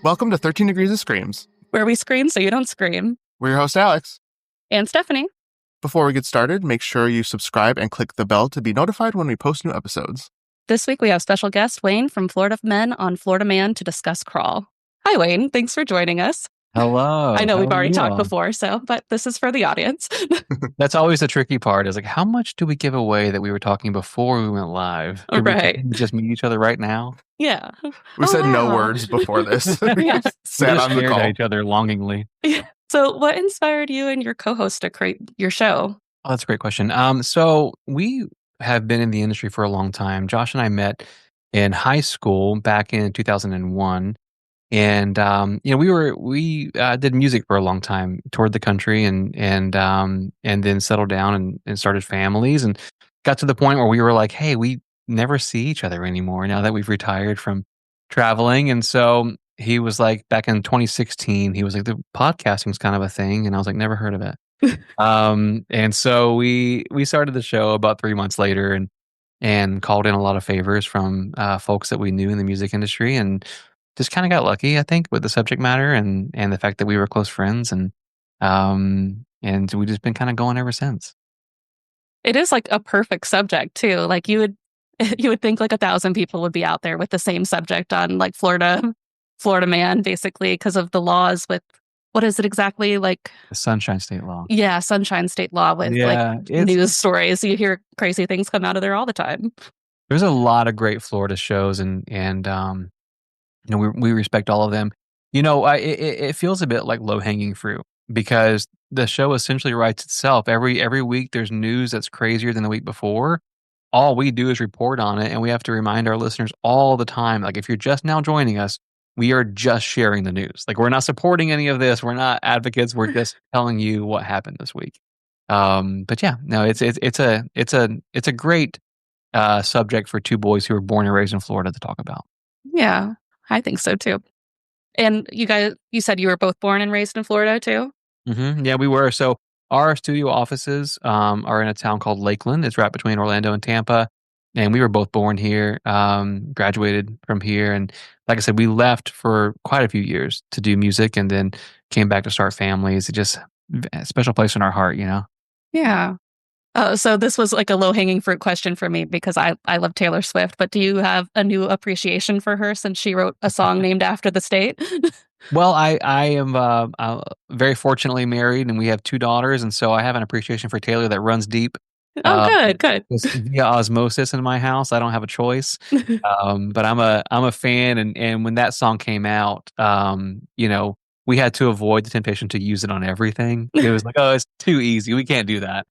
Welcome to 13 Degrees of Screams, where we scream so you don't scream. We're your host, Alex. And Stephanie. Before we get started, make sure you subscribe and click the bell to be notified when we post new episodes. This week we have special guest Wayne from Florida Men on Florida Man to discuss Crawl. Hi, Wayne. Thanks for joining us. Hello. I know we've already talked before, but this is for the audience. That's always the tricky part is like, how much do we give away that we were talking before we went live? Did right. We just meet each other right now? Yeah. We said no words before this. Yes. Sat on the call. At each other longingly. Yeah. So what inspired you and your co-host to create your show? Oh, that's a great question. So we have been in the industry for a long time. Josh and I met in high school back in 2001. And we did music for a long time, toured the country, and then settled down and started families, and got to the point where we were like, hey, we never see each other anymore now that we've retired from traveling. And so he was like, back in 2016, he was like, the podcasting's kind of a thing, and I was like, never heard of it. And so we started the show about 3 months later, and called in a lot of favors from folks that we knew in the music industry, and just kind of got lucky, I think, with the subject matter and the fact that we were close friends, and we've just been kind of going ever since. It is like a perfect subject too. Like you would think like 1,000 people would be out there with the same subject on like Florida Man, basically, because of the laws with, what is it exactly, like the Sunshine State Law? Yeah, Sunshine State Law with news stories. You hear crazy things come out of there all the time. There's a lot of great Florida shows, and we respect all of them. It feels a bit like low-hanging fruit because the show essentially writes itself. Every week there's news that's crazier than the week before. All we do is report on it, and we have to remind our listeners all the time, like, if you're just now joining us, we are just sharing the news. Like, we're not supporting any of this. We're not advocates. We're just telling you what happened this week. But yeah, no, it's a great subject for two boys who were born and raised in Florida to talk about. Yeah. I think so too. And you said you were both born and raised in Florida too? Mm-hmm. Yeah, we were. So our studio offices are in a town called Lakeland. It's right between Orlando and Tampa. And we were both born here, graduated from here. And like I said, we left for quite a few years to do music and then came back to start families. It's just a special place in our heart, you know? Yeah. So this was like a low-hanging fruit question for me because I love Taylor Swift, but do you have a new appreciation for her since she wrote a song named after the state? Well, I am very fortunately married, and we have 2 daughters, and so I have an appreciation for Taylor that runs deep. Oh, good. Via osmosis in my house. I don't have a choice. But I'm a fan, and when that song came out, we had to avoid the temptation to use it on everything. It was like, oh, it's too easy. We can't do that.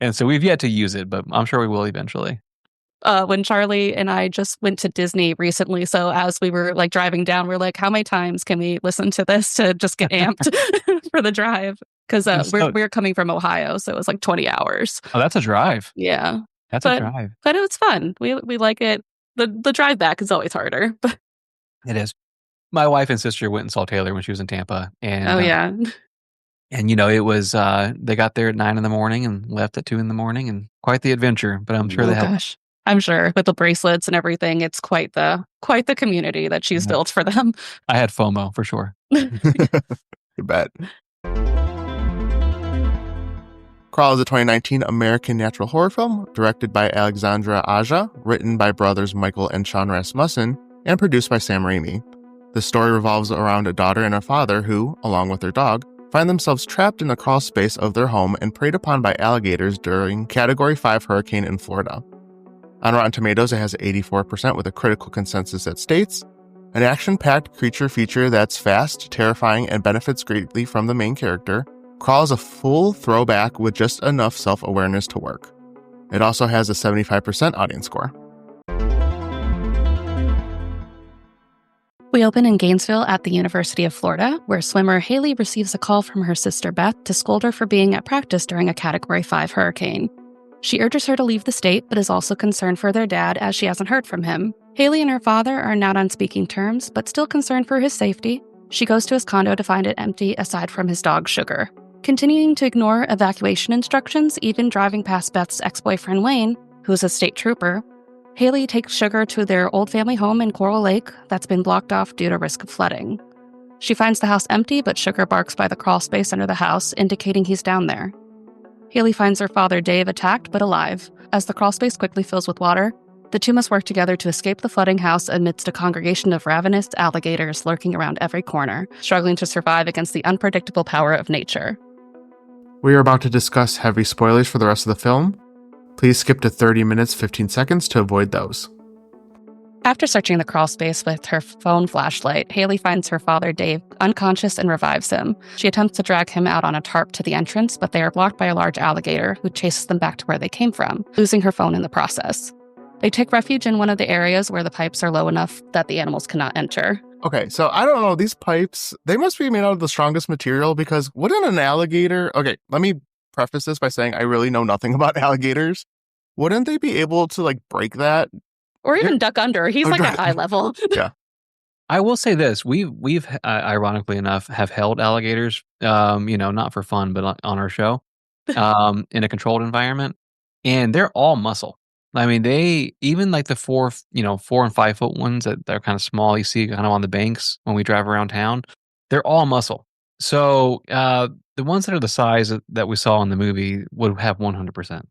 And so we've yet to use it, but I'm sure we will eventually. When Charlie and I just went to Disney recently, so as we were like driving down, we're like, how many times can we listen to this to just get amped for the drive? Because we're coming from Ohio, so it was like 20 hours. Oh, that's a drive. Yeah. That's a drive. But it was fun. We like it. The drive back is always harder. But it is. My wife and sister went and saw Taylor when she was in Tampa. And, yeah. And, it was, they got there at 9 a.m. and left at 2 a.m. and quite the adventure, but I'm sure they had. Gosh. I'm sure with the bracelets and everything, it's quite the community that she's built for them. I had FOMO for sure. You bet. Crawl is a 2019 American natural horror film directed by Alexandra Aja, written by brothers Michael and Sean Rasmussen, and produced by Sam Raimi. The story revolves around a daughter and a father who, along with their dog, find themselves trapped in the crawl space of their home and preyed upon by alligators during Category 5 hurricane in Florida. On Rotten Tomatoes, it has 84% with a critical consensus that states, an action-packed creature feature that's fast, terrifying, and benefits greatly from the main character, Crawl is a full throwback with just enough self-awareness to work. It also has a 75% audience score. We open in Gainesville at the University of Florida, where swimmer Haley receives a call from her sister Beth to scold her for being at practice during a Category 5 hurricane. She urges her to leave the state, but is also concerned for their dad as she hasn't heard from him. Haley and her father are not on speaking terms, but still concerned for his safety. She goes to his condo to find it empty aside from his dog Sugar. Continuing to ignore evacuation instructions, even driving past Beth's ex-boyfriend Wayne, who's a state trooper, Haley takes Sugar to their old family home in Coral Lake that's been blocked off due to risk of flooding. She finds the house empty, but Sugar barks by the crawl space under the house, indicating he's down there. Haley finds her father Dave attacked but alive. As the crawl space quickly fills with water, the two must work together to escape the flooding house amidst a congregation of ravenous alligators lurking around every corner, struggling to survive against the unpredictable power of nature. We are about to discuss heavy spoilers for the rest of the film. Please skip to 30 minutes 15 seconds to avoid those. After searching the crawl space with her phone flashlight, Haley finds her father Dave unconscious and revives him. She attempts to drag him out on a tarp to the entrance, but they are blocked by a large alligator who chases them back to where they came from, losing her phone in the process. They take refuge in one of the areas where the pipes are low enough that the animals cannot enter. Okay, so I don't know, these pipes, they must be made out of the strongest material because wouldn't an alligator... Okay, let me preface this by saying I really know nothing about alligators. Wouldn't they be able to, like, break that? Or even duck under. He's like at eye level. Yeah. I will say this: we've ironically enough have held alligators, not for fun, but on our show, in a controlled environment, and they're all muscle. I mean, they even like the 4 and 5 foot ones that they're kind of small. You see kind of on the banks when we drive around town. They're all muscle. So the ones that are the size that we saw in the movie would have 100%.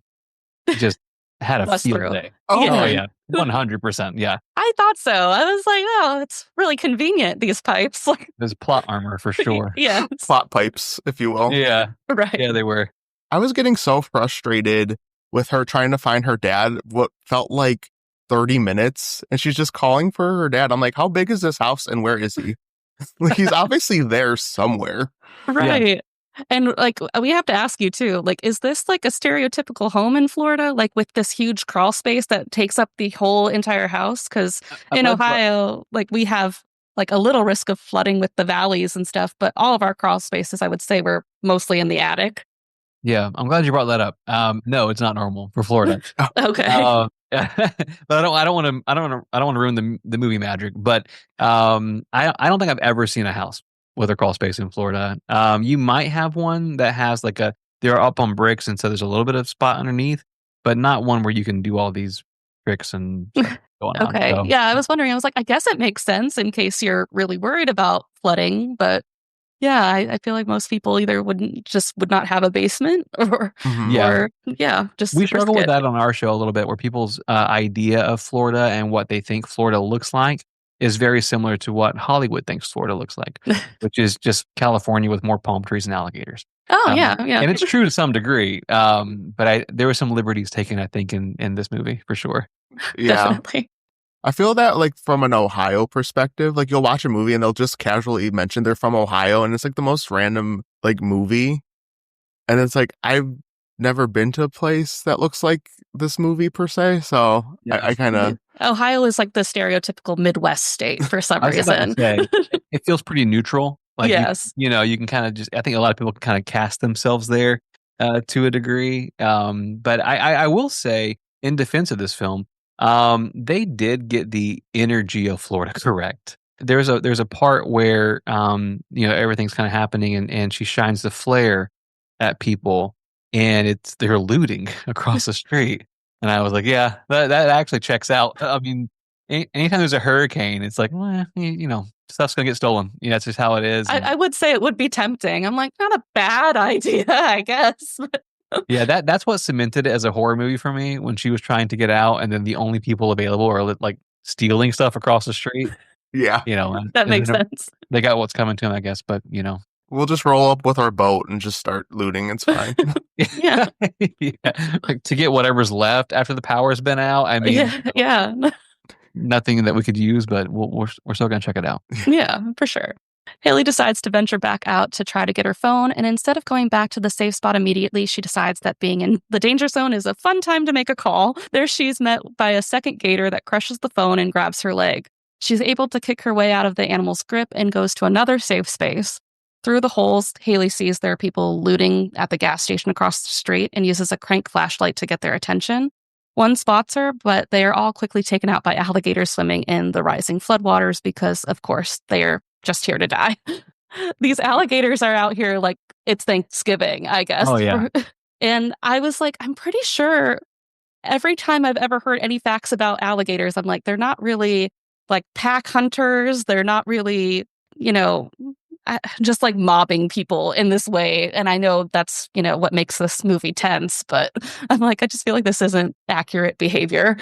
Just had a field day. Oh yeah, 100%. Yeah, I thought so. I was like, oh, it's really convenient, these pipes. there's plot armor for sure. Yeah. Plot pipes, if you will. Yeah, Right. yeah, they were. I was getting so frustrated with her trying to find her dad, what felt like 30 minutes, and she's just calling for her dad. I'm like, how big is this house and where is he? Like, he's obviously there somewhere. Right. Yeah. And like, we have to ask you too, like, is this like a stereotypical home in Florida, like with this huge crawl space that takes up the whole entire house? Because in Ohio, like we have like a little risk of flooding with the valleys and stuff, but all of our crawl spaces, I would say, were mostly in the attic. Yeah, I'm glad you brought that up. No, it's not normal for Florida. Okay. But I don't want to ruin the movie magic. But I don't think I've ever seen a house with a crawl space in Florida. You might have one that has they're up on bricks, and so there's a little bit of spot underneath, but not one where you can do all these tricks and stuff going on. Okay. So, Yeah, I was wondering. I was like, I guess it makes sense in case you're really worried about flooding, but yeah, I feel like most people either would not have a basement or just we struggle risk with it. that on our show a little bit, where people's idea of Florida and what they think Florida looks like is very similar to what Hollywood thinks Florida looks like, which is just California with more palm trees and alligators. Oh, yeah. And it's true to some degree, but there were some liberties taken, I think, in this movie for sure. Yeah. Definitely. I feel that, like, from an Ohio perspective, like, you'll watch a movie and they'll just casually mention they're from Ohio, and it's like the most random, like, movie. And it's like, I've never been to a place that looks like this movie per se, so yeah. I kind of... Ohio is like the stereotypical Midwest state for some reason. It feels pretty neutral. Like, yes. You can kind of I think a lot of people can kind of cast themselves there to a degree. But I will say, in defense of this film, they did get the energy of Florida correct. There's a part where everything's kind of happening, and she shines the flare at people, and they're looting across the street. And I was like, yeah, that actually checks out. I mean, anytime there's a hurricane, it's like, stuff's gonna get stolen. That's just how it is. I would say it would be tempting. I'm like, not a bad idea, I guess. Yeah, that's what cemented it as a horror movie for me, when she was trying to get out, and then the only people available are like stealing stuff across the street. Yeah. That makes sense. They got what's coming to them, I guess, but we'll just roll up with our boat and just start looting. It's fine. Yeah. Yeah. Like, to get whatever's left after the power's been out. I mean, yeah. Nothing that we could use, but we're still going to check it out. Yeah, for sure. Haley decides to venture back out to try to get her phone, and instead of going back to the safe spot immediately, she decides that being in the danger zone is a fun time to make a call. There she's met by a second gator that crushes the phone and grabs her leg. She's able to kick her way out of the animal's grip and goes to another safe space. Through the holes, Haley sees there are people looting at the gas station across the street and uses a crank flashlight to get their attention. One spots her, but they are all quickly taken out by alligators swimming in the rising floodwaters because, of course, they are just here to die. These alligators are out here like it's Thanksgiving, I guess. Oh, yeah. And I was like, I'm pretty sure every time I've ever heard any facts about alligators, I'm like, they're not really like pack hunters. They're not really, just like mobbing people in this way. And I know that's, what makes this movie tense, but I'm like, I just feel like this isn't accurate behavior.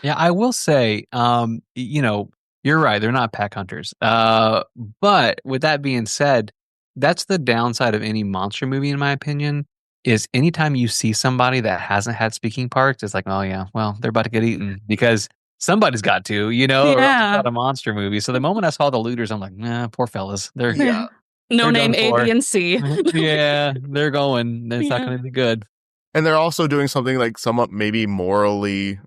Yeah, I will say, you're right. They're not pack hunters. But with that being said, that's the downside of any monster movie, in my opinion, is anytime you see somebody that hasn't had speaking parts, it's like, oh yeah, well, they're about to get eaten because somebody's got to, or else it's not a monster movie. So the moment I saw the looters, I'm like, nah, poor fellas. They're no name done A, for. B, and C. Yeah, they're going. It's not going to be good. And they're also doing something like somewhat maybe morally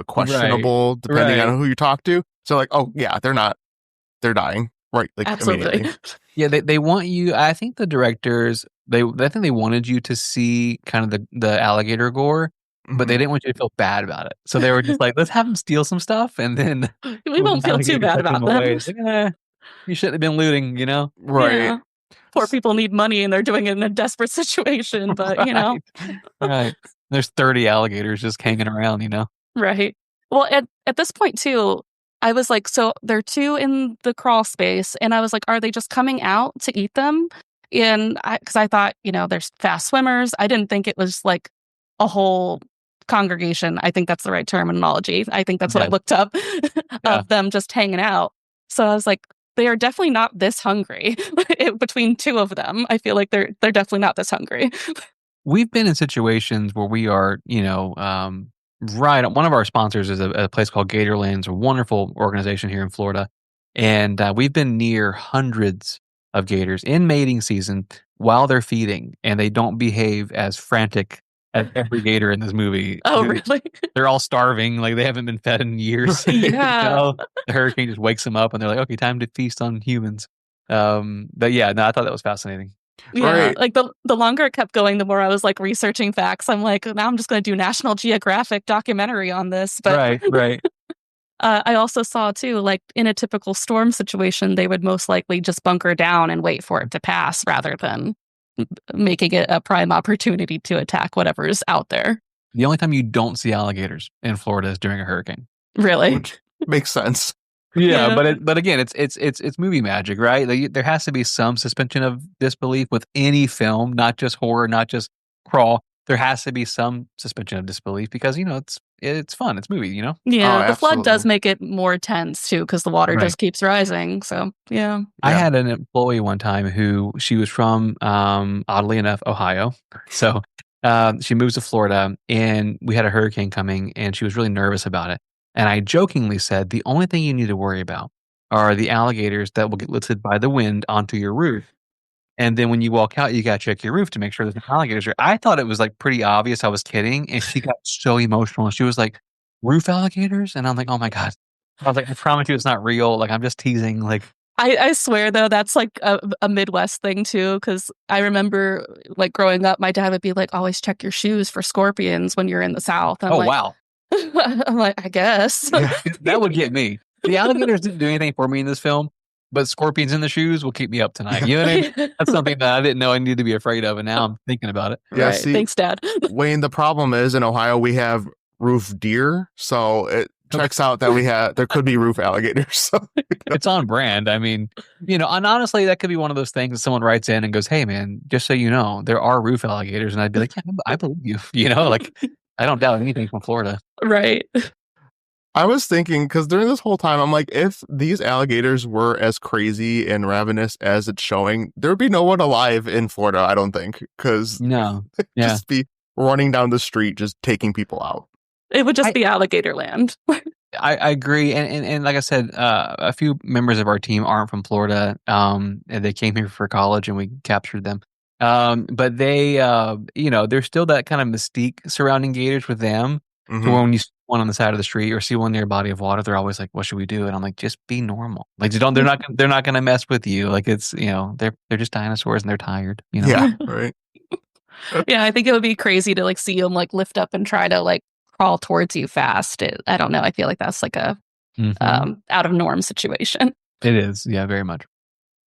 questionable, depending on who you talk to. So like, oh yeah, they're dying, right? Like Absolutely. immediately. Yeah, they want you. I think the directors, I think they wanted you to see kind of the alligator gore, but they didn't want you to feel bad about it. So they were just like, let's have them steal some stuff, and then we won't feel too bad about them. Like, you shouldn't have been looting, Right. Yeah. Poor people need money and they're doing it in a desperate situation, but Right. There's 30 alligators just hanging around, Right. Well, at this point too, I was like, so there are two in the crawl space, and I was like, are they just coming out to eat them? And because I thought, there's fast swimmers. I didn't think it was like a whole congregation. I think that's the right terminology. I think that's what I looked up of them just hanging out. So I was like, they are definitely not this hungry. Between two of them, I feel like they're definitely not this hungry. We've been in situations where we are, right. One of our sponsors is a place called Gatorlands, a wonderful organization here in Florida. And we've been near hundreds of gators in mating season while they're feeding, and they don't behave as frantic as every gator in this movie. Oh, really? They're all starving. Like, they haven't been fed in years. Yeah. The hurricane just wakes them up, and they're like, okay, time to feast on humans. But yeah, no, I thought that was fascinating. Yeah, like the longer it kept going, the more I was like researching facts. I'm like, now I'm just going to do National Geographic documentary on this. But Right. I also saw too, like in a typical storm situation, they would most likely just bunker down and wait for it to pass rather than making it a prime opportunity to attack whatever's out there. The only time you don't see alligators in Florida is during a hurricane. Really? Which makes sense. Yeah, but again, it's movie magic, right? Like, there has to be some suspension of disbelief with any film, not just horror, not just crawl. There has to be some suspension of disbelief because it's fun. It's movie, Yeah, the flood does make it more tense too because the water just keeps rising. So yeah. I had an employee one time who she was from, oddly enough, Ohio. So she moves to Florida, and we had a hurricane coming, and she was really nervous about it. And I jokingly said, the only thing you need to worry about are the alligators that will get lifted by the wind onto your roof. And then when you walk out, you got to check your roof to make sure there's no alligators there. I thought it was like pretty obvious I was kidding. And she got so emotional. She was like, roof alligators? And I'm like, oh my God. I was like, I promise you it's not real. Like, I'm just teasing. Like, I swear though, that's like a Midwest thing too. Cause I remember like growing up, my dad would be like, always check your shoes for scorpions when you're in the South. Wow. I'm like, I guess. That would get me. The alligators didn't do anything for me in this film, but scorpions in the shoes will keep me up tonight. You know what I mean? That's something that I didn't know I needed to be afraid of, and now I'm thinking about it. Yeah, right. see, thanks, Dad. Wayne, the problem is in Ohio we have roof deer, so it checks out that there could be roof alligators. So. It's on brand. I mean, and honestly, that could be one of those things that someone writes in and goes, hey man, just so you know, there are roof alligators. And I'd be like, yeah, I believe you, like, I don't doubt anything from Florida. Right. I was thinking, because during this whole time, I'm like, if these alligators were as crazy and ravenous as it's showing, there would be no one alive in Florida, I don't think. Because just be running down the street, just taking people out. It would just be alligator land. I agree. And like I said, a few members of our team aren't from Florida. And they came here for college and we captured them. But they, there's still that kind of mystique surrounding gators with them. Mm-hmm. So when you see one on the side of the street or see one near a body of water, they're always like, what should we do? And I'm like, just be normal. Like, they're not going to mess with you. Like, it's, they're just dinosaurs and they're tired, Yeah, right. Yeah, I think it would be crazy to like see them like lift up and try to like crawl towards you fast. I don't know. I feel like that's like a out of norm situation. It is. Yeah, very much.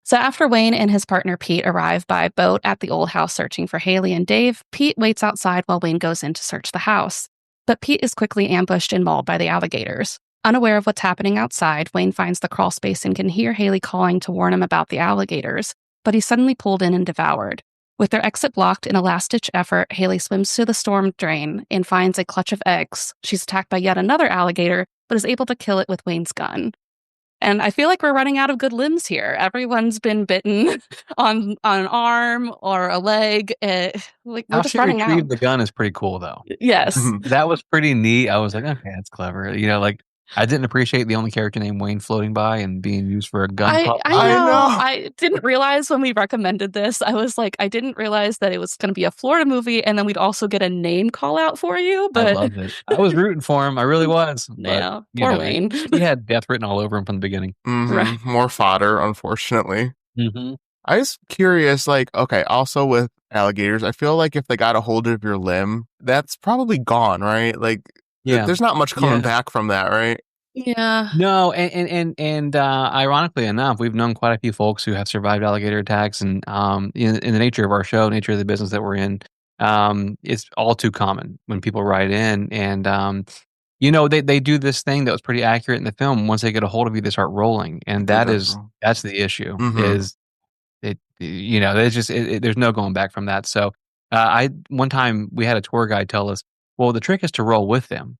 So after Wayne and his partner Pete arrive by boat at the old house searching for Haley and Dave, Pete waits outside while Wayne goes in to search the house. But Pete is quickly ambushed and mauled by the alligators. Unaware of what's happening outside, Wayne finds the crawl space and can hear Haley calling to warn him about the alligators, but he's suddenly pulled in and devoured. With their exit blocked in a last-ditch effort, Haley swims to the storm drain and finds a clutch of eggs. She's attacked by yet another alligator, but is able to kill it with Wayne's gun. And I feel like we're running out of good limbs here. Everyone's been bitten on an arm or a leg. We're How just she running retrieved out. the gun is pretty cool, though. Yes. That was pretty neat. I was like, okay, that's clever. I didn't appreciate the only character named Wayne floating by and being used for a gun. I know. I know. I didn't realize when we recommended this. I was like, I didn't realize that it was going to be a Florida movie, and then we'd also get a name call out for you. But I loved it. I was rooting for him. I really was. But, yeah, poor Wayne. He had death written all over him from the beginning. Right. More fodder, unfortunately. Mm-hmm. I was curious, okay, also with alligators, I feel like if they got a hold of your limb, that's probably gone, right? There's not much coming back from that, right? Yeah. No, and ironically enough, we've known quite a few folks who have survived alligator attacks, and in the nature of our show, nature of the business that we're in, it's all too common when people write in, and they do this thing that was pretty accurate in the film. Once they get a hold of you, they start rolling, and that's the issue. Is it? There's just there's no going back from that. So, one time we had a tour guide tell us, well, the trick is to roll with them.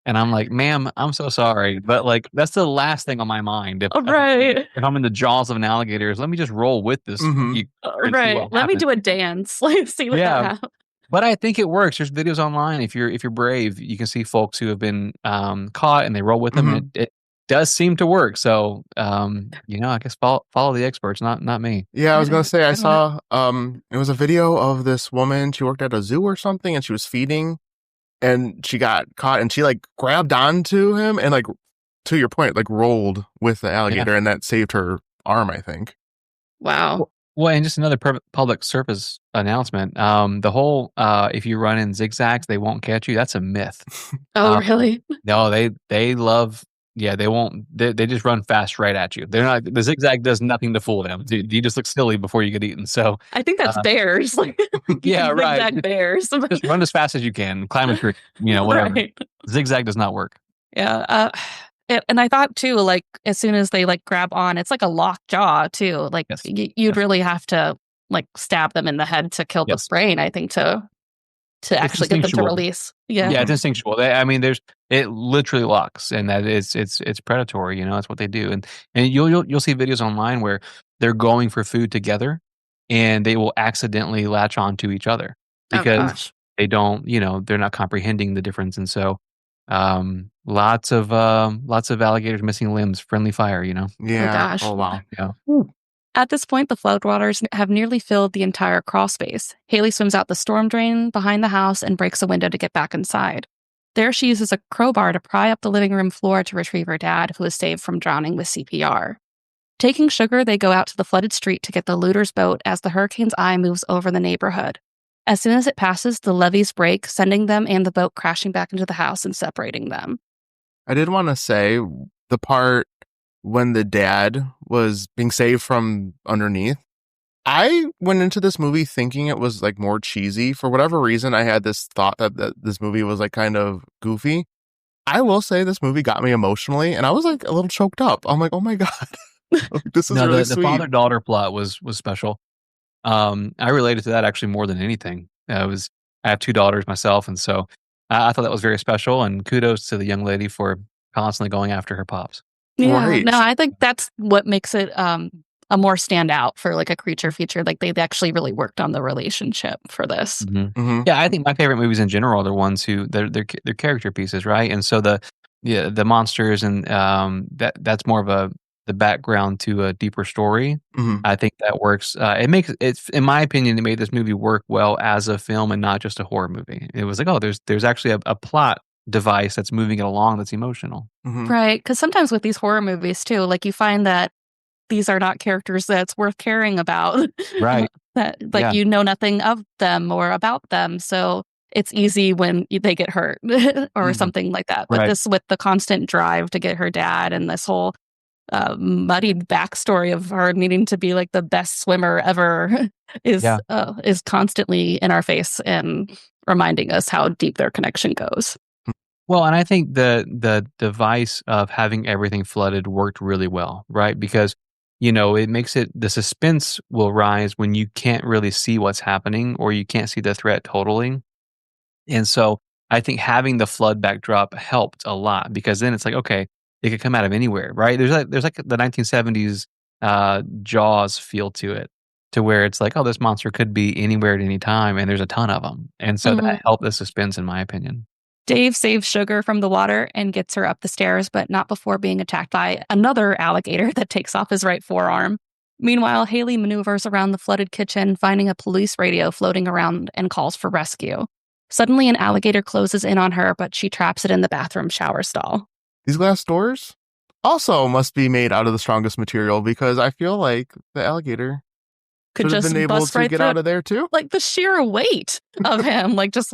And I'm like, ma'am, I'm so sorry, but that's the last thing on my mind. If I'm in the jaws of an alligator, let me just roll with this. Right. Let me do a dance. See what that happens. But I think it works. There's videos online. If you're brave, you can see folks who have been caught and they roll with them, and it does seem to work. So I guess follow the experts, not me. Yeah, I was gonna say I saw it was a video of this woman. She worked at a zoo or something, and she was feeding. And she got caught, and she grabbed onto him, and to your point, rolled with the alligator, and that saved her arm, I think. Wow. Well, and just another public service announcement. The whole if you run in zigzags, they won't catch you. That's a myth. Oh, really? No, they love. Yeah, they won't. They just run fast right at you. They're not. The zigzag does nothing to fool them. You just look silly before you get eaten. So I think that's bears. Yeah, right. Zigzag bears. Just run as fast as you can. Climb a tree. Whatever. Right. Zigzag does not work. Yeah. And I thought too, as soon as they grab on, it's like a locked jaw too. Yes. You'd really have to stab them in the head to kill the brain. I think to actually get them to release. Yeah. Yeah, it's instinctual. It literally locks, and that it's predatory. That's what they do. And you'll see videos online where they're going for food together, and they will accidentally latch on to each other because they don't. They're not comprehending the difference, and so lots of alligators missing limbs, friendly fire. Yeah. Oh gosh. Oh wow. Yeah. At this point, the floodwaters have nearly filled the entire crawl space. Haley swims out the storm drain behind the house and breaks a window to get back inside. There, she uses a crowbar to pry up the living room floor to retrieve her dad, who is saved from drowning with CPR. Taking Sugar, they go out to the flooded street to get the looter's boat as the hurricane's eye moves over the neighborhood. As soon as it passes, the levees break, sending them and the boat crashing back into the house and separating them. I did want to say the part when the dad was being saved from underneath, I went into this movie thinking it was more cheesy. For whatever reason, I had this thought that this movie was kind of goofy. I will say this movie got me emotionally, and I was a little choked up. I'm like, oh my God, this is really sweet. The father-daughter plot was special. I related to that actually more than anything. I have 2 daughters myself, and so I thought that was very special, and kudos to the young lady for constantly going after her pops. Yeah, right. No, I think that's what makes it a more standout for a creature feature. They actually really worked on the relationship for this. Mm-hmm. Mm-hmm. Yeah, I think my favorite movies in general are the ones who they're character pieces, right? And so the monsters and that's more of the background to a deeper story. Mm-hmm. I think that works. It's in my opinion, it made this movie work well as a film and not just a horror movie. It was there's actually a plot device that's moving it along that's emotional. Mm-hmm. Right, because sometimes with these horror movies too, you find that these are not characters that's worth caring about. Right. That you know nothing of them or about them, so it's easy when they get hurt or something like that. But this, with the constant drive to get her dad and this whole muddied backstory of her needing to be the best swimmer ever is constantly in our face and reminding us how deep their connection goes. Well, and I think the device of having everything flooded worked really well, right? Because, it makes the suspense will rise when you can't really see what's happening or you can't see the threat totally. And so I think having the flood backdrop helped a lot because then it's like, okay, it could come out of anywhere, right? There's like the 1970s Jaws feel to it, to where it's like, oh, this monster could be anywhere at any time, and there's a ton of them, and so that helped the suspense, in my opinion. Dave saves Sugar from the water and gets her up the stairs, but not before being attacked by another alligator that takes off his right forearm. Meanwhile, Haley maneuvers around the flooded kitchen, finding a police radio floating around and calls for rescue. Suddenly, an alligator closes in on her, but she traps it in the bathroom shower stall. These glass doors also must be made out of the strongest material because I feel like the alligator could have just been able bust to right get through out of there too. Like the sheer weight of him, just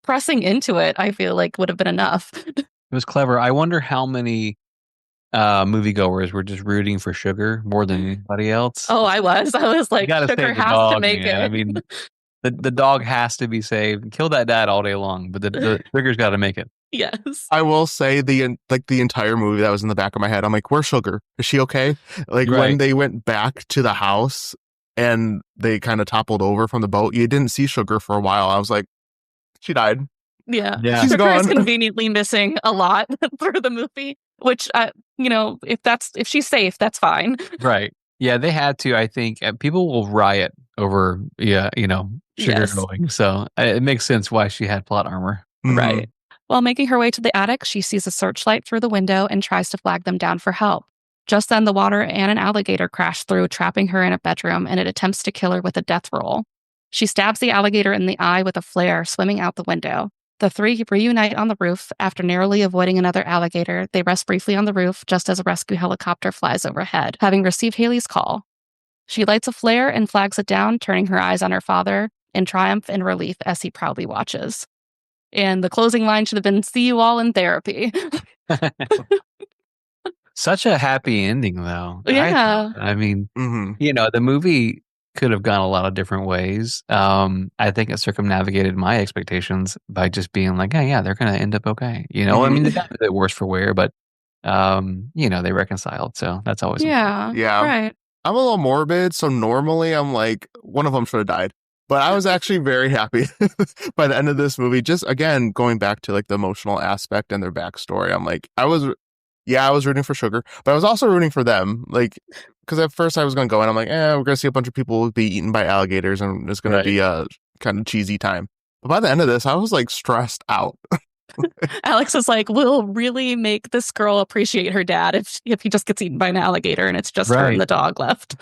pressing into it, I feel like would have been enough. It was clever. I wonder how many moviegoers were just rooting for Sugar more than anybody else. Oh, I was like, Sugar has to make it. I mean, the dog has to be saved. Kill that dad all day long, but the Sugar's got to make it. Yes. I will say the entire movie that was in the back of my head. I'm like, where's Sugar? Is she okay? When they went back to the house and they kind of toppled over from the boat, you didn't see Sugar for a while. I was like, she died. Yeah. She's Sugar gone. is conveniently missing a lot through the movie, which, if she's safe, that's fine. Right. Yeah, they had to. I think people will riot over, Sugar going. So it makes sense why she had plot armor. Mm-hmm. Right. While making her way to the attic, she sees a searchlight through the window and tries to flag them down for help. Just then, the water and an alligator crash through, trapping her in a bedroom, and it attempts to kill her with a death roll. She stabs the alligator in the eye with a flare, swimming out the window. The three reunite on the roof. After narrowly avoiding another alligator, they rest briefly on the roof just as a rescue helicopter flies overhead, having received Haley's call. She lights a flare and flags it down, turning her eyes on her father in triumph and relief as he proudly watches. And the closing line should have been, "See you all in therapy." Such a happy ending, though. Yeah. I mean, the movie could have gone a lot of different ways. I think it circumnavigated my expectations by just being like, hey, yeah, they're going to end up okay. I mean, they got a bit worse for wear, but, they reconciled. So that's always important. Yeah. Right. I'm a little morbid. So normally I'm like, one of them should have died. But I was actually very happy by the end of this movie. Just, again, going back to the emotional aspect and their backstory. I'm like, I was rooting for Sugar, but I was also rooting for them. Because at first I was going to go and I'm like, we're going to see a bunch of people be eaten by alligators and it's going to be a kind of cheesy time. But by the end of this, I was stressed out. Alex is like, we'll really make this girl appreciate her dad if he just gets eaten by an alligator and it's just her and the dog left.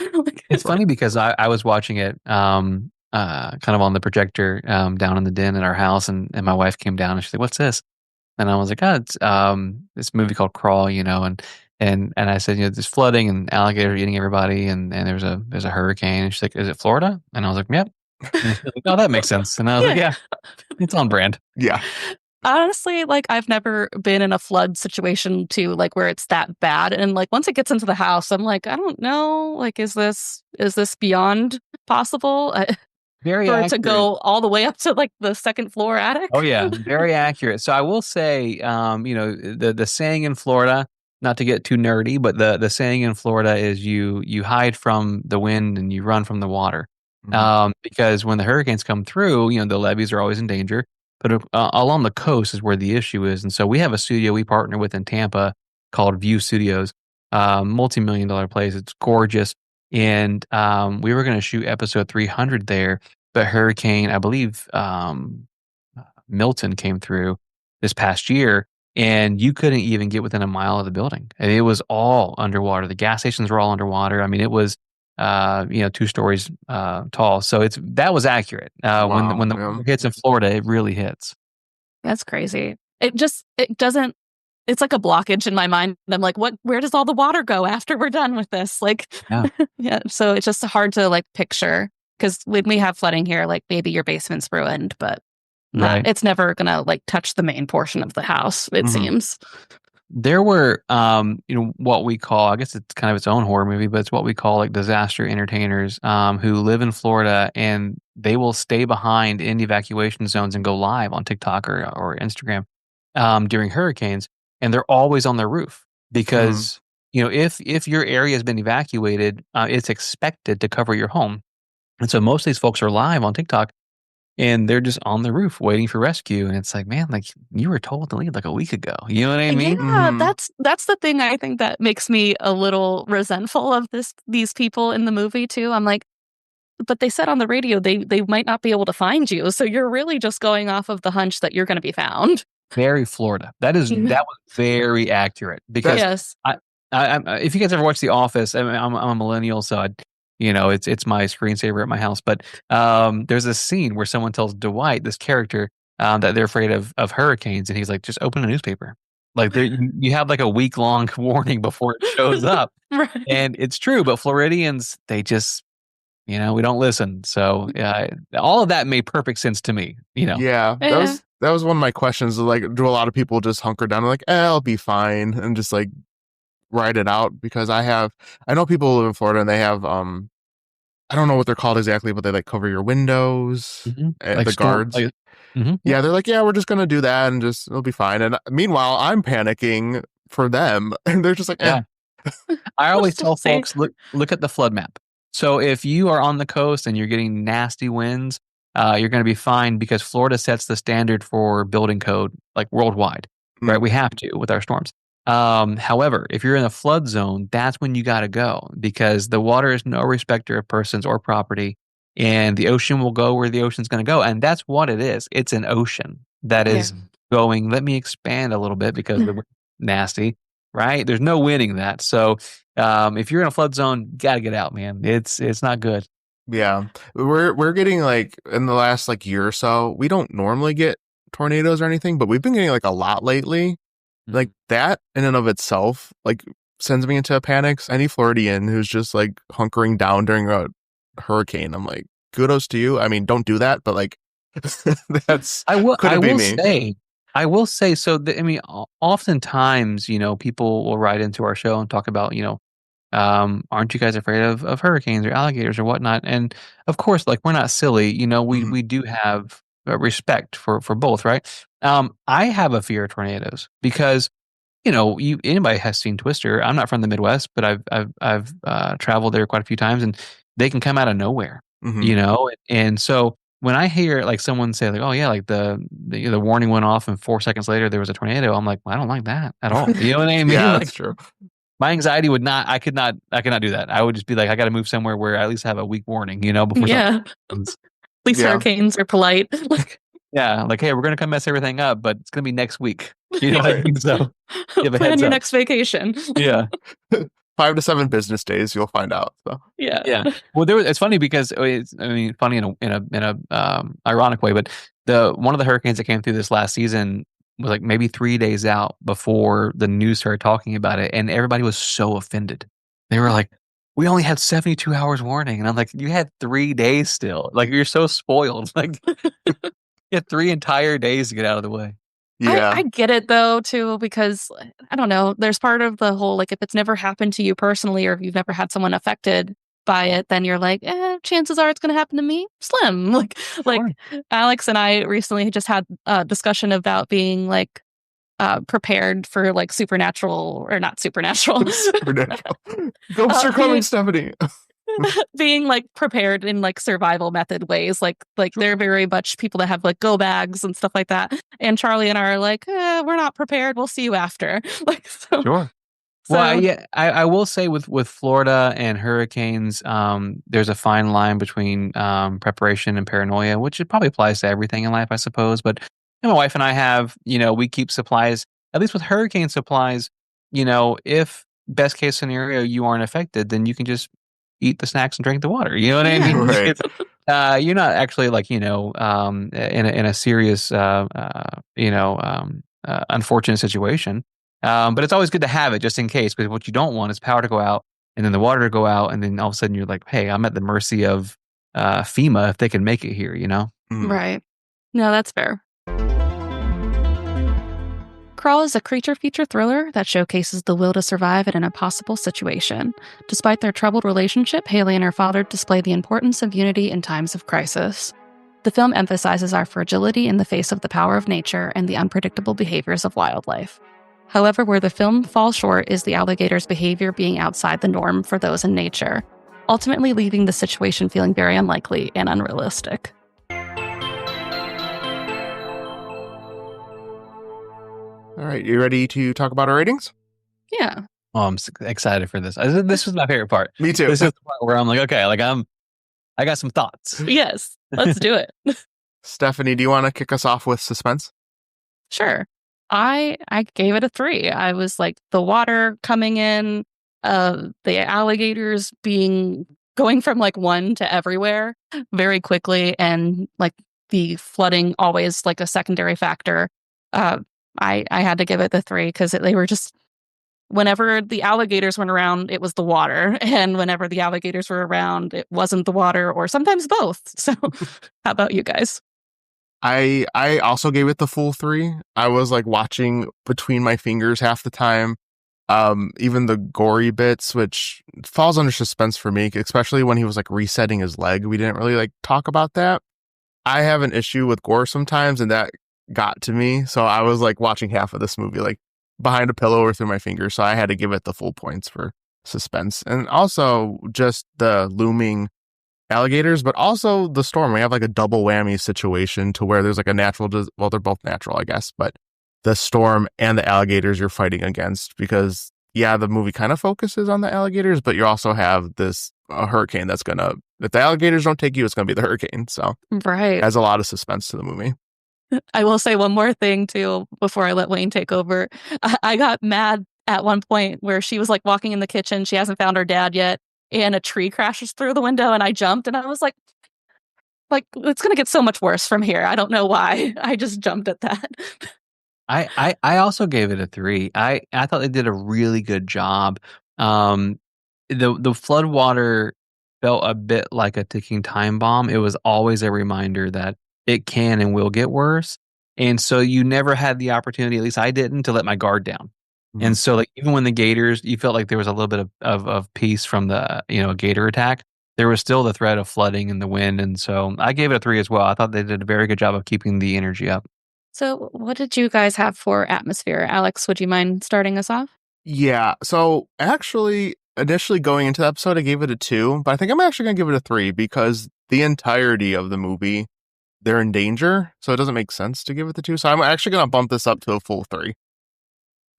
It's funny because I was watching it kind of on the projector down in the den at our house, and my wife came down and she's like, what's this? And I was like, it's this movie called Crawl, and I said, there's flooding and alligators eating everybody, and there's a hurricane. And she's like, is it Florida? And I was like, yep. And she's like, oh, that makes sense. And I was like, yeah, it's on brand. Yeah. Honestly, I've never been in a flood situation too, where it's that bad. And once it gets into the house, I'm like, I don't know, is this beyond possible? Very for accurate. It to go all the way up to the second floor attic. Oh yeah, very accurate. So I will say, the saying in Florida, not to get too nerdy, but the saying in Florida is you hide from the wind and you run from the water. Because when the hurricanes come through, the levees are always in danger. But along the coast is where the issue is. And so we have a studio we partner with in Tampa called View Studios, multi-million-dollar place. It's gorgeous. And we were going to shoot episode 300 there, but hurricane, I believe, Milton came through this past year, and you couldn't even get within a mile of the building. And it was all underwater. The gas stations were all underwater. I mean, it was 2 stories tall. So that was accurate. When the water hits in Florida, it really hits. That's crazy. It doesn't. It's like a blockage in my mind. I'm like, where does all the water go after we're done with this? Yeah. So it's just hard to picture, because when we have flooding here, maybe your basement's ruined, but it's never going to touch the main portion of the house, it seems. There were, what we call, I guess it's kind of its own horror movie, but it's what we call disaster entertainers who live in Florida, and they will stay behind in evacuation zones and go live on TikTok or Instagram. during hurricanes, and they're always on their roof because if your area has been evacuated, it's expected to cover your home. And so most of these folks are live on TikTok and they're just on the roof waiting for rescue. And it's like, man, like you were told to leave like a week ago. You know what I mean? Yeah, that's the thing I think that makes me a little resentful of these people in the movie too. I'm like, but they said on the radio they might not be able to find you. So you're really just going off of the hunch that you're going to be found. Very Florida. That was very accurate because yes. If you guys ever watch The Office, I'm a millennial, so it's my screensaver at my house. But there's a scene where someone tells Dwight, this character, that they're afraid of hurricanes, and he's like, just open a newspaper. Like you have like a week-long warning before it shows up, right. And it's true. But Floridians, they just we don't listen. So all of that made perfect sense to me. Yeah, that was one of my questions. Like, do a lot of people just hunker down and like, I'll be fine, and just like ride it out? Because I know people who live in Florida and they have I don't know what they're called exactly, but they like cover your windows, like the guards. Yeah, they're like, yeah, we're just gonna do that and just it'll be fine. And meanwhile, I'm panicking for them, and they're just like, I always tell folks, look at the flood map. So if you are on the coast and you're getting nasty winds, you're going to be fine because Florida sets the standard for building code like worldwide, right? We have to with our storms. However, if you're in a flood zone, that's when you got to go because the water is no respecter of persons or property, and the ocean will go where the ocean's going to go. And that's what it is. It's an ocean that is going, let me expand a little bit because the nasty, right? There's no winning that. So if you're in a flood zone, you got to get out, man. It's not good. Yeah. We're getting like in the last like year or so, we don't normally get tornadoes or anything, but we've been getting like a lot lately. Like that in and of itself, like sends me into a panic. Any Floridian who's just like hunkering down during a hurricane, I'm like, kudos to you. I mean, don't do that, but like I will say, so oftentimes, people will write into our show and talk about, aren't you guys afraid of hurricanes or alligators or whatnot? And of course, like we're not silly, we do have respect for both, right? I have a fear of tornadoes because anybody has seen Twister. I'm not from the Midwest, but I've traveled there quite a few times, and they can come out of nowhere, And so when I hear like someone say like, oh yeah, like the warning went off and 4 seconds later there was a tornado, I'm like, well, I don't like that at all. You know what I mean? Yeah, like, that's true. My anxiety would not. I could not do that. I would just be like, I got to move somewhere where I at least have a week warning, before. Yeah. At least hurricanes are polite. Like, hey, we're going to come mess everything up, but it's going to be next week. You know what I mean? So plan your next vacation. Yeah. 5 to 7 business days, you'll find out. So. Yeah. Well, it's funny because funny in a ironic way, but one of the hurricanes that came through this last season was like maybe 3 days out before the news started talking about it, and everybody was so offended. They were like, we only had 72 hours warning. And I'm like, you had 3 days still. Like, you're so spoiled. Like, you had 3 entire days to get out of the way. Yeah. I get it, though, too, because, I don't know, there's part of the whole, like, if it's never happened to you personally or if you've never had someone affected by it, then you're like, chances are it's going to happen to me. Slim. Like Alex and I recently just had a discussion about being, like, prepared for like supernatural or not supernatural. Supernatural. Ghosts are coming, Stephanie. Being like prepared in like survival method ways, like they're very much people that have like go bags and stuff like that. And Charlie and I are like, we're not prepared. We'll see you after. Like, so, sure. So, well, yeah, I will say with Florida and hurricanes, there's a fine line between preparation and paranoia, which it probably applies to everything in life, I suppose. But my wife and I have, we keep supplies, at least with hurricane supplies, if best case scenario you aren't affected, then you can just eat the snacks and drink the water. You know what I mean? Right. You're not actually like, in a serious, unfortunate situation. But it's always good to have it just in case, because what you don't want is power to go out and then the water to go out. And then all of a sudden you're like, hey, I'm at the mercy of FEMA if they can make it here, Right. No, that's fair. Crawl is a creature feature thriller that showcases the will to survive in an impossible situation. Despite their troubled relationship, Haley and her father display the importance of unity in times of crisis. The film emphasizes our fragility in the face of the power of nature and the unpredictable behaviors of wildlife. However, where the film falls short is the alligator's behavior being outside the norm for those in nature, ultimately leaving the situation feeling very unlikely and unrealistic. All right, you ready to talk about our ratings? Yeah. Oh, I'm excited for this. This was my favorite part. Me too. This is the part where I'm like, okay, like I got some thoughts. Yes, let's do it. Stephanie, do you want to kick us off with suspense? Sure. I gave it a 3. I was like, the water coming in, the alligators going from like one to everywhere very quickly, and like the flooding always like a secondary factor. I had to give it the 3 because they were just, whenever the alligators went around, it was the water, and whenever the alligators were around, it wasn't the water, or sometimes both. So, how about you guys? I also gave it the full 3. I was like watching between my fingers half the time. Even the gory bits, which falls under suspense for me, especially when he was like resetting his leg. We didn't really like talk about that. I have an issue with gore sometimes, and that got to me. So I was like watching half of this movie like behind a pillow or through my fingers. So I had to give it the full points for suspense, and also just the looming alligators, but also the storm. We have like a double whammy situation to where there's like a natural, well, they're both natural, I guess, but the storm and the alligators you're fighting against, because yeah, the movie kind of focuses on the alligators, but you also have a hurricane that's gonna, if the alligators don't take you, it's gonna be the hurricane. So Right. it has a lot of suspense to the movie. I will say one more thing too before I let Wayne take over. I got mad at one point where she was like walking in the kitchen. She hasn't found her dad yet, and a tree crashes through the window, and I jumped, and I was like it's gonna get so much worse from here. I don't know why. I just jumped at that. I also gave it a 3. I thought they did a really good job. The flood water felt a bit like a ticking time bomb. It was always a reminder that it can and will get worse. And so you never had the opportunity, at least I didn't, to let my guard down. Mhm. And so like even when the Gators, you felt like there was a little bit of peace from the, a Gator attack, there was still the threat of flooding and the wind. And so I gave it a 3 as well. I thought they did a very good job of keeping the energy up. So, what did you guys have for atmosphere? Alex, would you mind starting us off? Yeah. So actually, initially going into the episode, I gave it a 2, but I think I'm actually going to give it a 3 because the entirety of the movie, they're in danger. So it doesn't make sense to give it the 2. So I'm actually going to bump this up to a full 3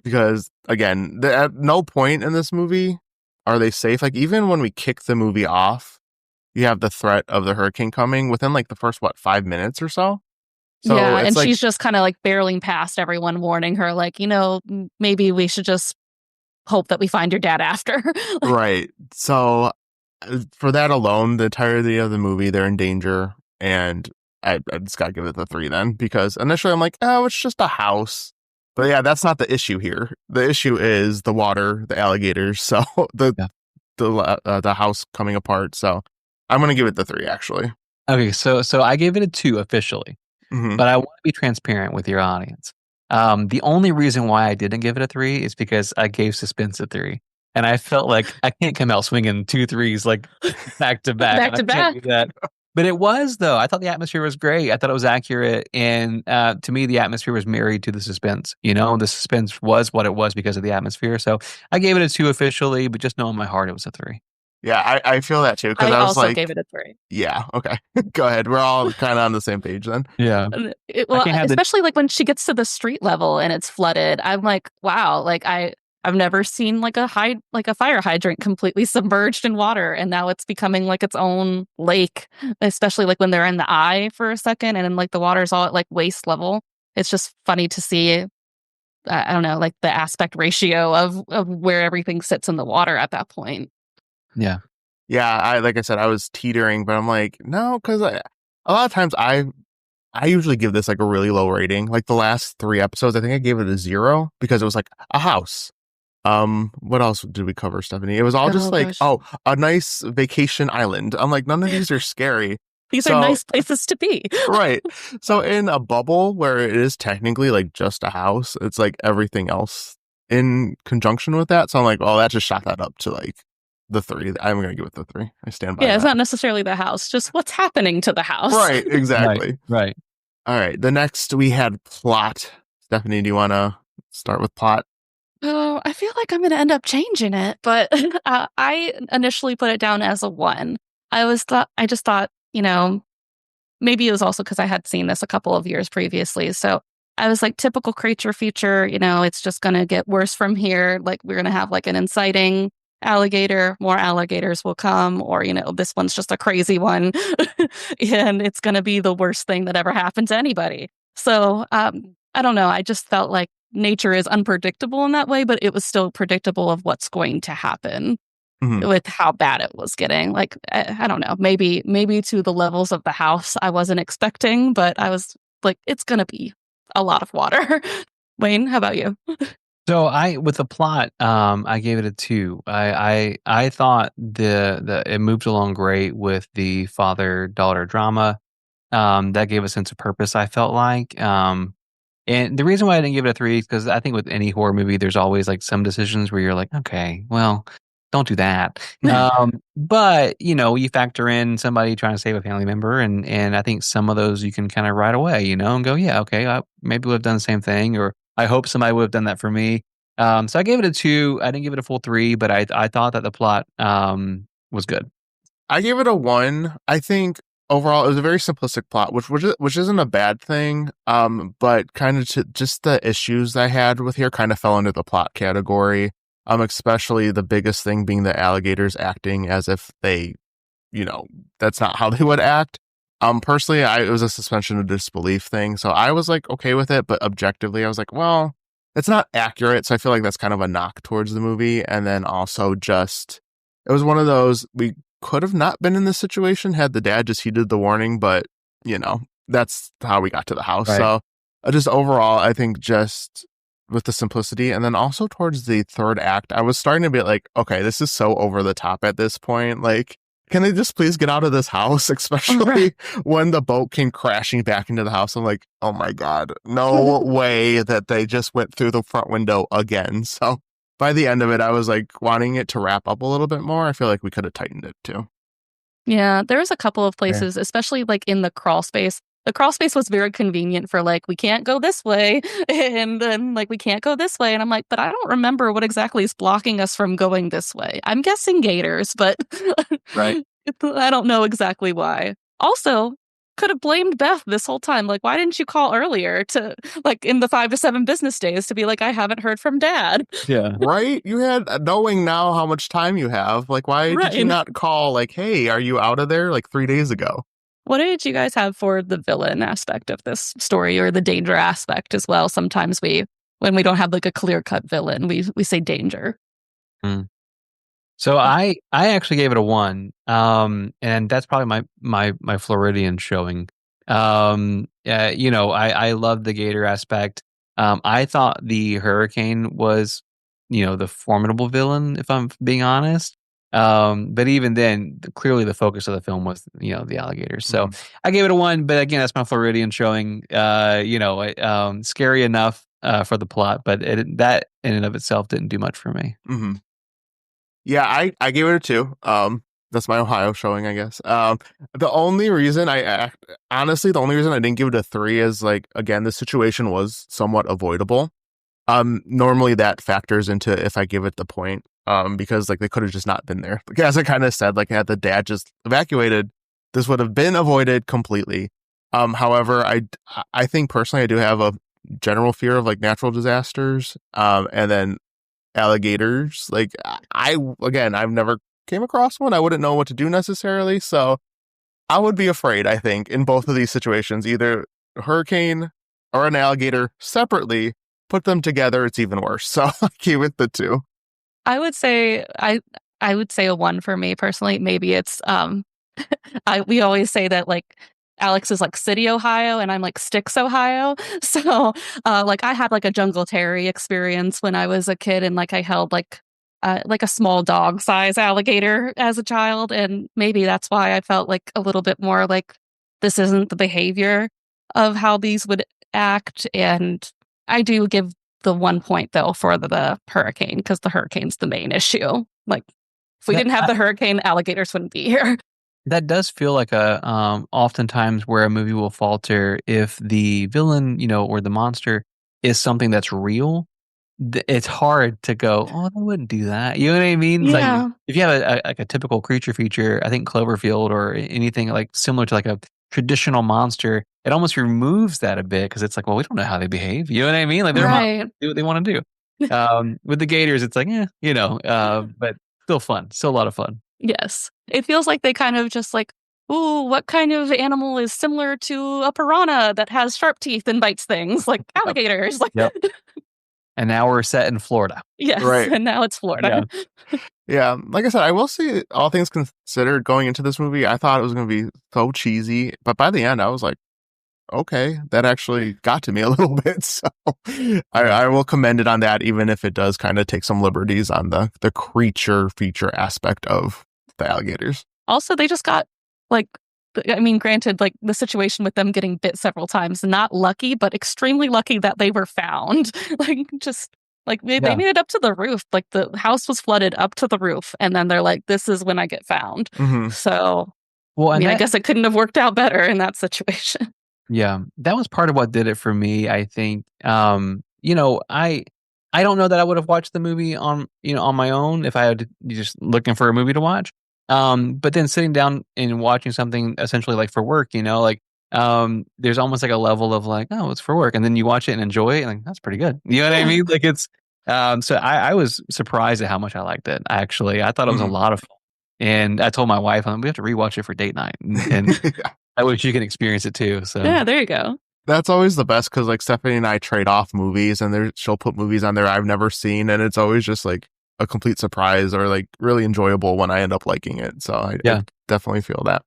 because, again, at no point in this movie are they safe. Like, even when we kick the movie off, you have the threat of the hurricane coming within like the first, 5 minutes or so. So yeah, and like, she's just kind of like barreling past everyone, warning her, like, maybe we should just hope that we find your dad after. right. So for that alone, the entirety of the movie, they're in danger. And I just got to give it the 3 then, because initially I'm like, oh, it's just a house. But yeah, that's not the issue here. The issue is the water, the alligators. So the house coming apart. So I'm going to give it the 3, actually. Okay, so I gave it a 2 officially. Mm-hmm. But I want to be transparent with your audience. The only reason why I didn't give it a 3 is because I gave suspense a 3. And I felt like I can't come out swinging 2 3s like back to back. Back to back. Do that. But it was, though. I thought the atmosphere was great. I thought it was accurate. And to me, the atmosphere was married to the suspense. The suspense was what it was because of the atmosphere. So I gave it a 2 officially, but just know in my heart it was a 3. Yeah, I feel that too. Because I was also like, gave it a 3. Yeah, okay. Go ahead. We're all kind of on the same page then. Yeah. Well, especially like when she gets to the street level and it's flooded, I'm like, wow, like I've never seen like a fire hydrant completely submerged in water, and now it's becoming like its own lake, especially like when they're in the eye for a second and then like the water's all at like waist level. It's just funny to see, I don't know, like the aspect ratio of where everything sits in the water at that point. Yeah. Yeah, like I said, I was teetering, but I'm like, no, because a lot of times I usually give this like a really low rating. Like the last 3 episodes, I think I gave it a 0 because it was like a house. What else did we cover, Stephanie? It was all just like, a nice vacation island. I'm like, none of these are scary. These are nice places to be. Right. So in a bubble where it is technically like just a house, it's like everything else in conjunction with that. So I'm like, well, that just shot that up to like the 3. I'm going to give it the 3. I stand by Yeah, that. it's not necessarily the house, just what's happening to the house. Right, exactly. Right. All right, the next we had plot. Stephanie, do you want to start with plot? Oh, I feel like I'm going to end up changing it, but I initially put it down as a 1. I just thought, maybe it was also because I had seen this a couple of years previously. So I was like, typical creature feature, it's just going to get worse from here. Like, we're going to have like an inciting alligator, more alligators will come, or, this one's just a crazy one. And it's going to be the worst thing that ever happened to anybody. So I don't know. I just felt like nature is unpredictable in that way, but it was still predictable of what's going to happen with how bad it was getting. Like, I don't know, maybe to the levels of the house I wasn't expecting, but I was like, it's going to be a lot of water. Wayne, how about you? So with the plot, I gave it a 2. I thought the it moved along great with the father-daughter drama. That gave a sense of purpose, I felt like. And the reason why I didn't give it a 3 is because I think with any horror movie, there's always like some decisions where you're like, okay, well, don't do that. But you factor in somebody trying to save a family member, and I think some of those you can kind of right away, and go, yeah, okay, I maybe would have done the same thing, or I hope somebody would have done that for me. So I gave it a 2. I didn't give it a full 3, but I thought that the plot was good. I gave it a 1. I think overall it was a very simplistic plot, which isn't a bad thing. But kind of just the issues I had with here kind of fell into the plot category. Especially the biggest thing being the alligators acting as if they, that's not how they would act. Personally, it was a suspension of disbelief thing, so I was like okay with it, but objectively, I was like, well, it's not accurate. So I feel like that's kind of a knock towards the movie. And then also just, it was one of those, we could have not been in this situation had the dad just heeded the warning, but that's how we got to the house. Right. So just overall, I think just with the simplicity, and then also towards the third act, I was starting to be like, okay, this is so over the top at this point. Like, can they just please get out of this house? Especially when the boat came crashing back into the house. I'm like, oh my God, no way that they just went through the front window again. So by the end of it, I was like wanting it to wrap up a little bit more. I feel like we could have tightened it too. Yeah, there was a couple of places, especially like in the crawl space. The crawl space was very convenient for like, we can't go this way. And then like, we can't go this way. And I'm like, but I don't remember what exactly is blocking us from going this way. I'm guessing gators, but Right. I don't know exactly why. Also, could have blamed Beth this whole time. Like, why didn't you call earlier to like in the 5 to 7 business days to be like, I haven't heard from Dad? Yeah. Right? You had, knowing now how much time you have, like, why did you not call like, hey, are you out of there like 3 days ago? What did you guys have for the villain aspect of this story, or the danger aspect as well? Sometimes when we don't have like a clear-cut villain, we say danger. So I actually gave it a 1, and that's probably my Floridian showing. I love the gator aspect. I thought the hurricane was, the formidable villain, if I'm being honest. But even then, clearly the focus of the film was, the alligators. So I gave it a 1, but again, that's my Floridian showing. Scary enough for the plot, but that in and of itself didn't do much for me. Mm-hmm. Yeah, I gave it a 2. That's my Ohio showing, I guess. The only reason honestly, the only reason I didn't give it a 3 is like, again, the situation was somewhat avoidable. Normally that factors into if I give it the point. Because like they could have just not been there. Like, as I kind of said, like had the dad just evacuated, this would have been avoided completely. However, I think personally I do have a general fear of like natural disasters. And then alligators. Like I've never came across one. I wouldn't know what to do necessarily. So I would be afraid, I think, in both of these situations, either a hurricane or an alligator separately, put them together, it's even worse. So I gave it the 2. I would say I would say a 1 for me personally. Maybe it's we always say that like Alex is like City, Ohio, and I'm like Sticks, Ohio. So like I had like a jungle terry experience when I was a kid, and like I held like a small dog size alligator as a child, and maybe that's why I felt like a little bit more like this isn't the behavior of how these would act. And I do give the 1 point though for the hurricane, because the hurricane's the main issue. Like If we didn't have the hurricane, alligators wouldn't be here. That does feel like a oftentimes where a movie will falter if the villain, or the monster is something that's real. It's hard to go, oh, they wouldn't do that. You know what I mean? Like Yeah. if you have like a typical creature feature, I think Cloverfield or anything like similar to like a traditional monster, it almost removes that a bit because it's like, well, we don't know how they behave. You know what I mean? Like they're Right. do what they want to do. With the Gators, it's like, but still fun, still a lot of fun. Yes. It feels like they kind of just like, ooh, what kind of animal is similar to a piranha that has sharp teeth and bites things? Like alligators. Like, Yep. And now we're set in Florida. yes. Right. And now it's Florida. Yeah. Like I said, I will say, all things considered, going into this movie, I thought it was going to be so cheesy. But by the end, I was like, okay, that actually got to me a little bit. So I will commend it on that, even if it does kind of take some liberties on the creature feature aspect of the alligators. Also, they just got like, I mean, granted, like the situation with them getting bit several times, not lucky, but extremely lucky that they were found. Like, just like they made it up to the roof. Like the house was flooded up to the roof. And then they're like, this is when I get found. Mm-hmm. So, well, I mean, I guess it couldn't have worked out better in that situation. Yeah, that was part of what did it for me, I think. I don't know that I would have watched the movie on my own if I had just looking for a movie to watch. But then sitting down and watching something essentially like for work, there's almost like a level of like, oh, it's for work. And then you watch it and enjoy it. And like, that's pretty good. You know what I mean? Like it's, so I was surprised at how much I liked it. Actually, I thought it was a lot of fun. And I told my wife, we have to rewatch it for date night. And I wish you could experience it too. So yeah, there you go. That's always the best because like Stephanie and I trade off movies, and she'll put movies on there I've never seen, and it's always just like a complete surprise or like really enjoyable when I end up liking it. So I definitely feel that.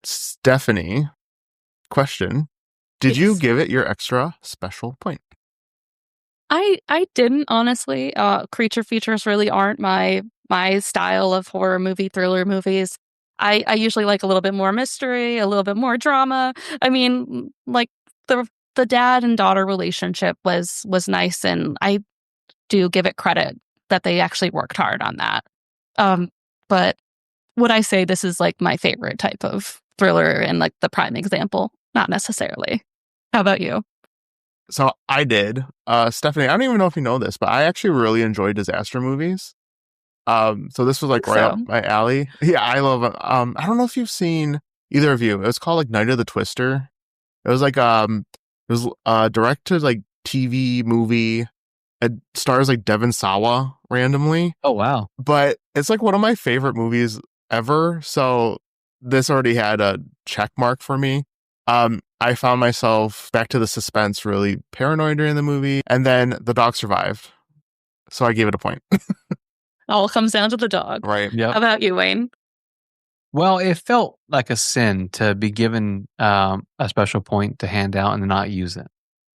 Stephanie, question: did you give it your extra special point? I didn't, honestly. Creature features really aren't my style of horror movie, thriller movies. I usually like a little bit more mystery, a little bit more drama. I mean, like the dad and daughter relationship was nice, and I do give it credit that they actually worked hard on that. But would I say this is like my favorite type of thriller and like the prime example? Not necessarily. How about you? So I did. Stephanie, I don't even know if you know this, but I actually really enjoy disaster movies. So this was like right up my alley. Yeah, I love it. I don't know if you've seen either of you. It was called like Night of the Twister. It was like it was directed like TV movie. It stars like Devon Sawa randomly. Oh wow. But it's like one of my favorite movies ever. So this already had a check mark for me. I found myself back to the suspense, really paranoid during the movie, and then the dog survived. So I gave it a point. All comes down to the dog. Right. Yeah. How about you, Wayne? Well, it felt like a sin to be given a special point to hand out and not use it.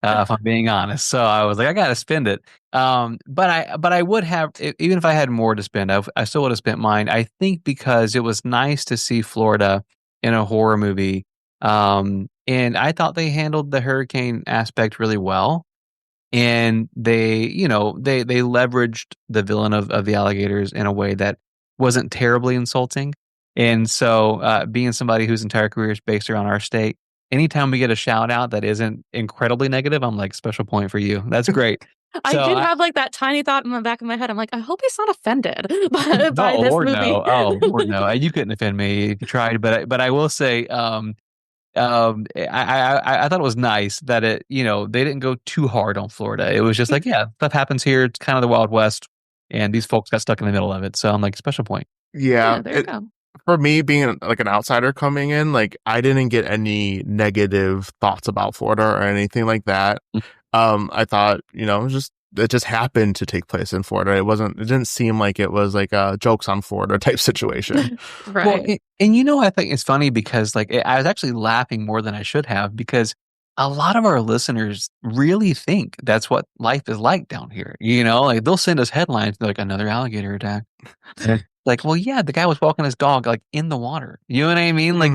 If I'm being honest, so I was like, I got to spend it. But I would have, even if I had more to spend, I still would have spent mine. I think because it was nice to see Florida in a horror movie, and I thought they handled the hurricane aspect really well. And they leveraged the villain of the alligators in a way that wasn't terribly insulting. And so, being somebody whose entire career is based around our state, anytime we get a shout out that isn't incredibly negative, I'm like, special point for you. That's great. I did have like that tiny thought in the back of my head. I'm like, I hope he's not offended by this movie. No. Oh, Lord, no. You couldn't offend me if you tried. But I will say, I thought it was nice that they didn't go too hard on Florida. It was just like, yeah, stuff happens here. It's kind of the Wild West, and these folks got stuck in the middle of it. So I'm like, special point. Yeah, there you go. For me, being like an outsider coming in, like I didn't get any negative thoughts about Florida or anything like that. I thought, it just happened to take place in Florida. It didn't seem like it was like a jokes on Florida type situation. Right. Well, and I think it's funny because like I was actually laughing more than I should have because a lot of our listeners really think that's what life is like down here. Like they'll send us headlines like another alligator attack. Like, well, yeah, the guy was walking his dog like in the water. You know what I mean? Like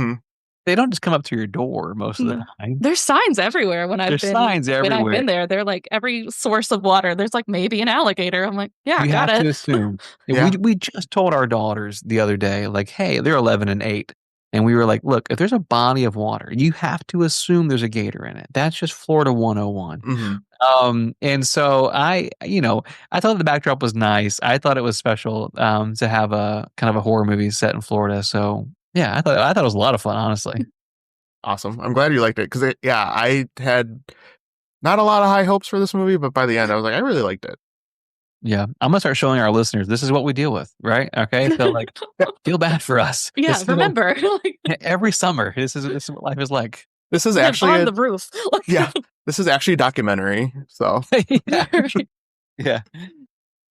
They don't just come up to your door most of the time. There's signs everywhere when I've been there. They're like every source of water. There's like maybe an alligator. I'm like, yeah, We got have it. to assume. Yeah. We just told our daughters the other day, like, hey, they're 11 and 8. And we were like, look, if there's a body of water, you have to assume there's a gator in it. That's just Florida 101. And so I thought the backdrop was nice. I thought it was special to have a kind of a horror movie set in Florida. So yeah, I thought it was a lot of fun, honestly. Awesome. I'm glad you liked it because I had not a lot of high hopes for this movie, but by the end I was like, I really liked it. Yeah, I'm gonna start showing our listeners this is what we deal with, right? Okay, so like, feel bad for us. Yeah, remember, every summer, this is what life is like. This is actually on the roof. Yeah, this is actually a documentary. So yeah.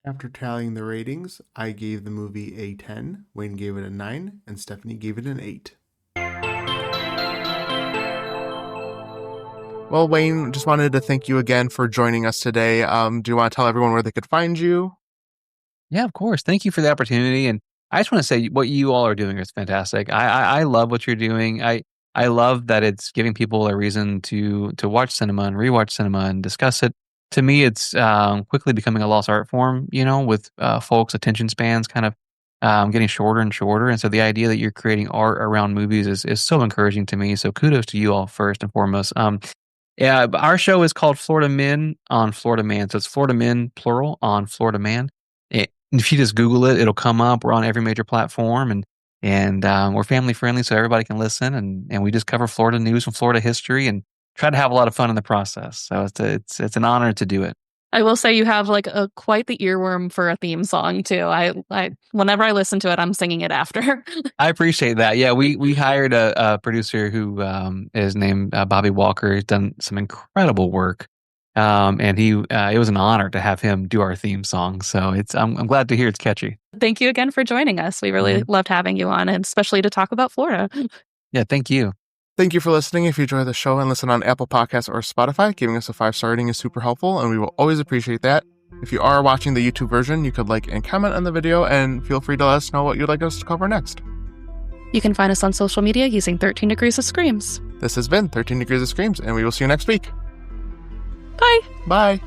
After tallying the ratings, I gave the movie a 10, Wayne gave it a 9, and Stephanie gave it an 8. Well, Wayne, just wanted to thank you again for joining us today. Do you want to tell everyone where they could find you? Yeah, of course. Thank you for the opportunity. And I just want to say what you all are doing is fantastic. I love what you're doing. I love that it's giving people a reason to watch cinema and rewatch cinema and discuss it. To me, it's quickly becoming a lost art form, with folks' attention spans kind of getting shorter and shorter. And so the idea that you're creating art around movies is so encouraging to me. So kudos to you all first and foremost. Yeah, our show is called Florida Men on Florida Man. So it's Florida Men, plural, on Florida Man. If you just Google it, it'll come up. We're on every major platform, and we're family friendly, so everybody can listen. And we just cover Florida news and Florida history, and try to have a lot of fun in the process. So it's an honor to do it. I will say you have like quite the earworm for a theme song too. I whenever I listen to it, I'm singing it after. I appreciate that. Yeah, we hired a producer who is named Bobby Walker. He's done some incredible work, and it was an honor to have him do our theme song. So I'm glad to hear it's catchy. Thank you again for joining us. We really loved having you on, and especially to talk about Florida. Yeah, thank you. Thank you for listening. If you enjoy the show and listen on Apple Podcasts or Spotify, giving us a 5-star rating is super helpful, and we will always appreciate that. If you are watching the YouTube version, you could like and comment on the video, and feel free to let us know what you'd like us to cover next. You can find us on social media using 13 Degrees of Screams. This has been 13 Degrees of Screams, and we will see you next week. Bye. Bye.